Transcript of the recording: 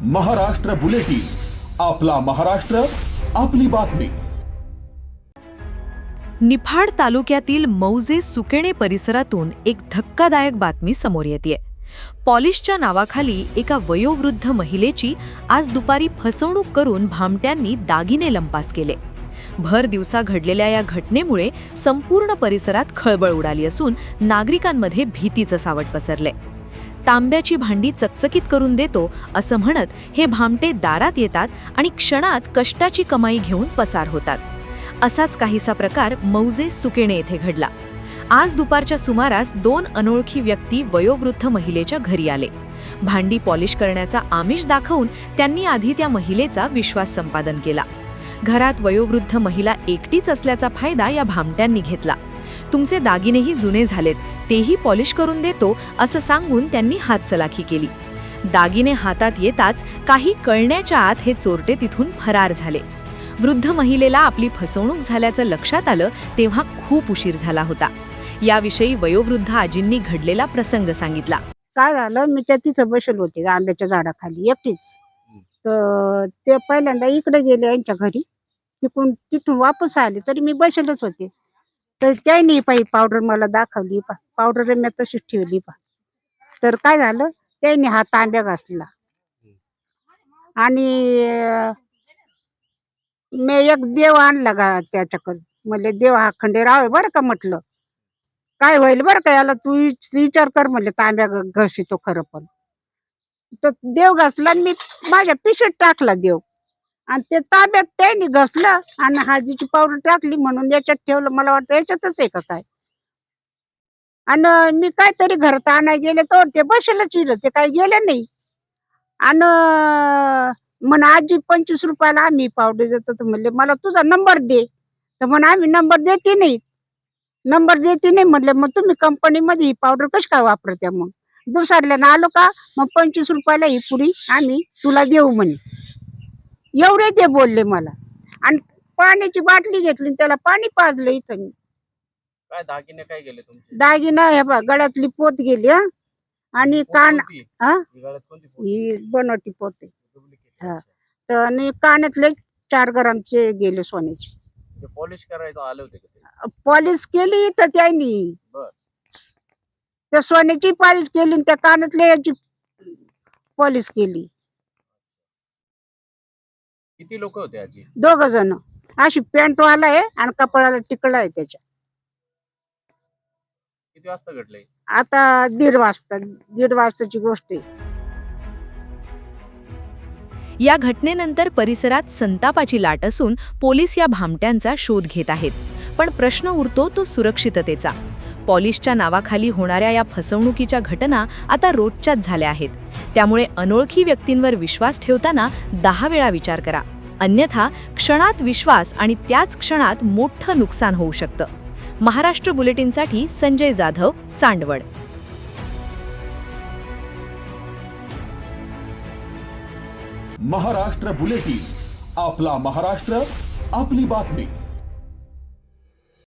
Maharashtra bulletin, आपला महाराष्ट्र, आपली बातमी. निफाड तालुक्यातील मौजे सुकेणे परिसरातून एक धक्कादायक बातमी समोर येतेय. पॉलिशच्या नावाखाली एका वयोवृद्ध महिलेची आज दुपारी फसवणूक करून भामट्यांनी दागिने लंपास केले. भर दिवसा घडलेल्या या घटनेमुळे संपूर्ण परिसरात खळबळ उडाली असून नागरिकांमध्ये भीतीचं सावट पसरले. तांब्याची भांडी चकचकीत करून देतो असं म्हणत हे भामटे दारात येतात आणि क्षणात कष्टाची कमाई घेऊन पसार होतात. असाच काहीसा प्रकार मौजे सुकेणे येथे घडला. आज दुपारच्या सुमारास 2 अनोळखी व्यक्ती वयोवृद्ध महिलेच्या घरी आले. भांडी पॉलिश करण्याचा आमिष दाखवून त्यांनी आधी त्या महिलेचा विश्वास संपादन केला. घरात वयोवृद्ध महिला एकटीच असल्याचा फायदा या भामट्यांनी घेतला. तुमचे दागिनेही जुने झालेत, तेही पॉलिश करून देतो असं सांगून त्यांनी हातचलाखी केली. दागिने हातात येताच काही कळण्याच्या आत हे चोरटे तिथून फरार झाले. वृद्ध महिलेला आपली फसवणूक झाल्याचं लक्षात आलं तेव्हा खूप उशीर झाला होता. याविषयी वयोवृद्ध आजींनी घडलेला प्रसंग सांगितला. काय झालं, मी त्या तिथं बसले होते आंब्याच्या झाडाखाली एकटीच. तर ते पहिल्यांदा इकडे गेले यांच्या घरी, तिथून वापस आले तरी मी बसलेच होते. तर त्यांनी पावडर मला दाखवली. पावडर मी तशीच ठेवली. तर काय झालं, त्यांनी हा तांब्या घासला आणि मी एक देव आणला त्याच्याकडे. म्हणले देव हा खंडेराव आहे बरं का, म्हटलं काय होईल बरं का याला, तू विचार कर म्हणले, तांब्या घसितो खरं. पण तो देव घासला आणि मी माझ्या पिशवीत टाकला देव, आणि ते तांब्यात त्यांनी घसलं आणि हळदीची पावडर टाकली म्हणून याच्यात ठेवलं. मला वाटतं याच्यातच आहे का काय. आणि मी काहीतरी घरात आणायला गेले तर ते बसेलच इलं, ते काही गेले नाही. आणि म्हण आजी 25 रुपयाला आम्ही पावडर देतो. तर म्हणले मला तुझा नंबर दे. तर म्हण आम्ही नंबर देते नाही म्हणले, मग तुम्ही कंपनीमध्ये ही पावडर कशी काय वापरत्या. मग दुसऱ्यानं आलो का, मग 25 रुपयाला ही पुरी आम्ही तुला देऊ म्हणे. एवढे ते बोलले मला. आणि पाण्याची बाटली घेतली, त्याला पाणी पाजलं. इथं मी काय दागिने काय गेले तुमचे? दागिना हे बघ, गळ्यातली पोत गेली आणि कान ही बनवटी पोत आहे. तर आणि कानातले 4 ग्रामचे गेले सोन्याचे. पॉलिश करायचं आले होते का? पॉलिश केली तर त्यांनी बर. त्या सोन्याची पॉलिश केली आणि त्या कानातल्या याची पॉलिश केली. किती लोक होते आजी? 2 जण. अशी पॅन्ट वाला आहे आणि कपाळाला टिकला आहे त्याच्या. किती वाजता घडले? आता 1:30 वाजताची गोष्ट आहे. या घटनेनंतर परिसरात संतापाची लाट असून पोलीस या भामट्यांचा शोध घेत आहेत. पण प्रश्न उरतो तो सुरक्षिततेचा. पॉलिशच्या नावाखाली होणाऱ्या या फसवणुकीच्या घटना आता रोजच्याच झाल्या आहेत. त्यामुळे अनोळखी व्यक्तींवर विश्वास ठेवताना 10 वेळा विचार करा, अन्यथा क्षणात विश्वास आणि त्याच क्षणात मोठं नुकसान होऊ शकतं. महाराष्ट्र बुलेटिनसाठी संजय जाधव, चांदवड. महाराष्ट्र बुलेटिन, आपला महाराष्ट्र, आपली बातमी.